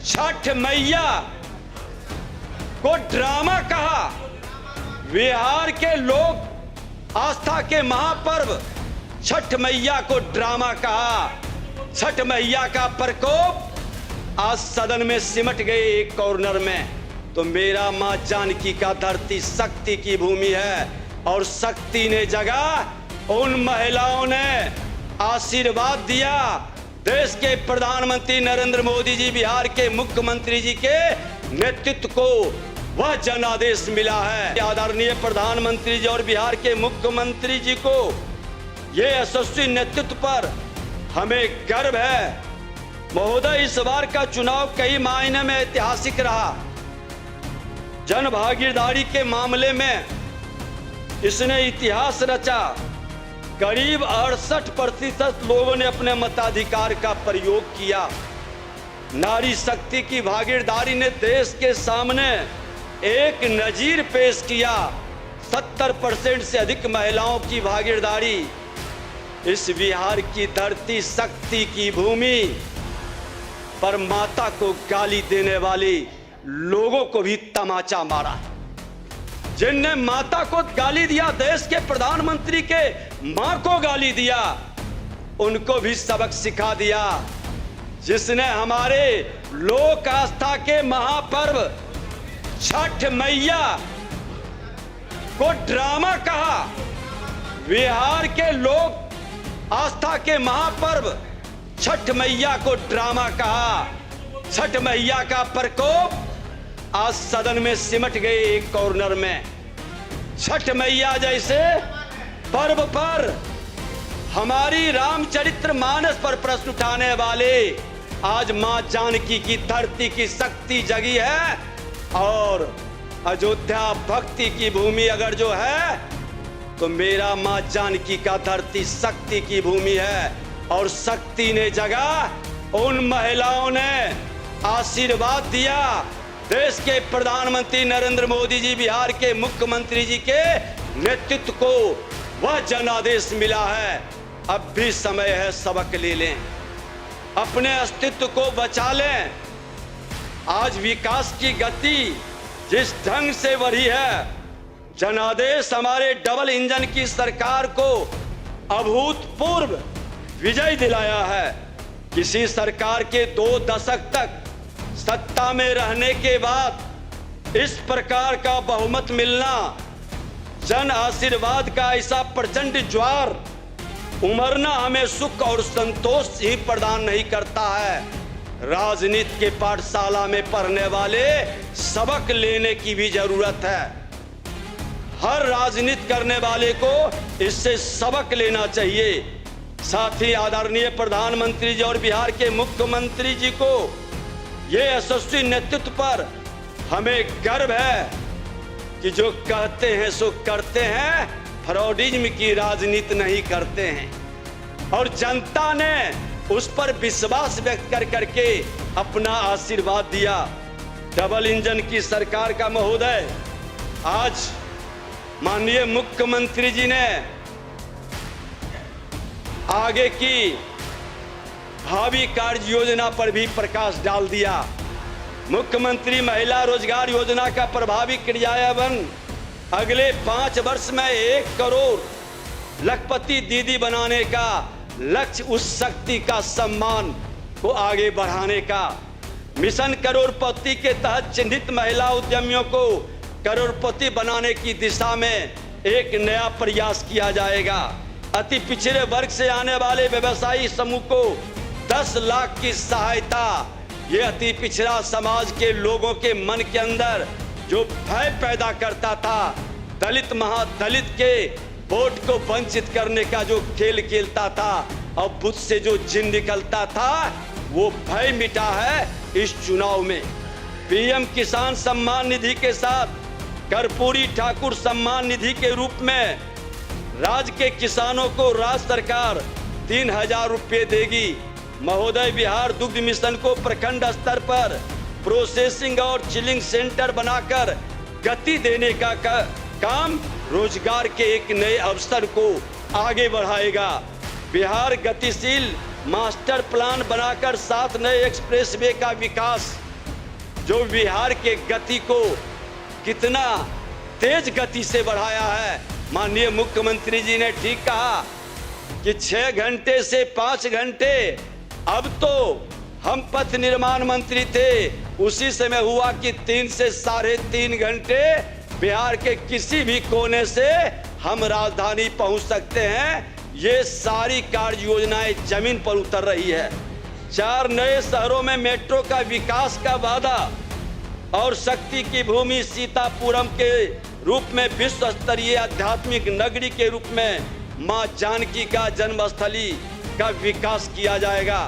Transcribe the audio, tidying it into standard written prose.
छठ मैया को ड्रामा कहा। बिहार के लोग आस्था के महापर्व छठ मैया को ड्रामा कहा। छठ मैया का प्रकोप आज सदन में सिमट गए एक कॉर्नर में। तो मेरा मां जानकी का धरती शक्ति की भूमि है और शक्ति ने जगह उन महिलाओं ने आशीर्वाद दिया। देश के प्रधानमंत्री नरेंद्र मोदी जी, बिहार के मुख्यमंत्री जी के नेतृत्व को वह जनादेश मिला है। आदरणीय प्रधानमंत्री जी और बिहार के मुख्यमंत्री जी को ये यशस्वी नेतृत्व पर हमें गर्व है। महोदय, इस बार का चुनाव कई मायने में ऐतिहासिक रहा। जन भागीदारी के मामले में इसने इतिहास रचा। करीब 68% लोगों ने अपने मताधिकार का प्रयोग किया। नारी शक्ति की भागीदारी ने देश के सामने एक नजीर पेश किया। 70% से अधिक महिलाओं की भागीदारी। इस बिहार की धरती शक्ति की भूमि पर माता को गाली देने वाली लोगों को भी तमाचा मारा। जिनने माता को गाली दिया, देश के प्रधानमंत्री के मां को गाली दिया, उनको भी सबक सिखा दिया। जिसने हमारे लोक आस्था के महापर्व छठ मैया को ड्रामा कहा। बिहार के लोक आस्था के महापर्व छठ मैया को ड्रामा कहा। छठ मैया का प्रकोप आज सदन में सिमट गए एक कॉर्नर में। छठ मैया जैसे पर्व पर हमारी रामचरितमानस पर प्रश्न उठाने वाले आज मां जानकी की धरती की शक्ति जगी है। और अयोध्या भक्ति की भूमि अगर जो है तो मेरा मां जानकी का धरती शक्ति की भूमि है। और शक्ति ने जगह उन महिलाओं ने आशीर्वाद दिया। देश के प्रधानमंत्री नरेंद्र मोदी जी, बिहार के मुख्यमंत्री जी के नेतृत्व को वह जनादेश मिला है। अब भी समय है, सबक ले लें, अपने अस्तित्व को बचा लें। आज विकास की गति जिस ढंग से बढ़ी है, जनादेश हमारे डबल इंजन की सरकार को अभूतपूर्व विजय दिलाया है। किसी सरकार के 2 दशक तक सत्ता में रहने के बाद इस प्रकार का बहुमत मिलना, जन आशीर्वाद का ऐसा प्रचंड ज्वार उमरना हमें सुख और संतोष ही प्रदान नहीं करता है। राजनीति के पाठशाला में पढ़ने वाले सबक लेने की भी जरूरत है। हर राजनीति करने वाले को इससे सबक लेना चाहिए। साथ ही आदरणीय प्रधानमंत्री जी और बिहार के मुख्यमंत्री जी को ये यशस्वी नेतृत्व पर हमें गर्व है कि जो कहते हैं सो करते हैं, फ्रॉडिज्म की राजनीति नहीं करते हैं। और जनता ने उस पर विश्वास व्यक्त कर करके अपना आशीर्वाद दिया। डबल इंजन की सरकार का महोदय, आज माननीय मुख्यमंत्री जी ने आगे की भावी कार्य योजना पर भी प्रकाश डाल दिया। मुख्यमंत्री महिला रोजगार योजना का प्रभावी क्रियान्वयन अगले 5 वर्ष में 1 करोड़ लखपति दीदी बनाने का लक्ष्य, उस शक्ति का सम्मान को आगे बढ़ाने का मिशन करोड़पति के तहत चिन्हित महिला उद्यमियों को करोड़पति बनाने की दिशा में एक नया प्रयास किया जाएगा। अति पिछड़े वर्ग से आने वाले व्यवसायी समूह को 10 लाख की सहायता। ये अति पिछड़ा समाज के लोगों के मन के अंदर जो भय पैदा करता था, दलित महादलित के वोट को वंचित करने का जो खेल खेलता था, अब बुद्ध से जो जिन निकलता था, वो भय मिटा है इस चुनाव में। पीएम किसान सम्मान निधि के साथ कर्पूरी ठाकुर सम्मान निधि के रूप में राज्य के किसानों को राज्य सरकार 3000 रुपये देगी। महोदय, बिहार दुग्ध मिशन को प्रखंड स्तर पर प्रोसेसिंग और चिलिंग सेंटर बनाकर गति देने का काम रोजगार के एक नए अवसर को आगे बढ़ाएगा। बिहार गतिशील मास्टर प्लान बनाकर 7 नए एक्सप्रेसवे का विकास जो बिहार के गति को कितना तेज गति से बढ़ाया है। माननीय मुख्यमंत्री जी ने ठीक कहा कि 6 घंटे से 5 घंटे। अब तो हम पथ निर्माण मंत्री थे, उसी समय हुआ कि 3 से 3.5 घंटे बिहार के किसी भी कोने से हम राजधानी पहुंच सकते हैं। ये सारी कार्य योजनाएं जमीन पर उतर रही है। 4 नए शहरों में मेट्रो का विकास का वादा और शक्ति की भूमि सीतापुरम के रूप में विश्व स्तरीय आध्यात्मिक नगरी के रूप में मां जानकी का जन्मस्थली का विकास किया जाएगा।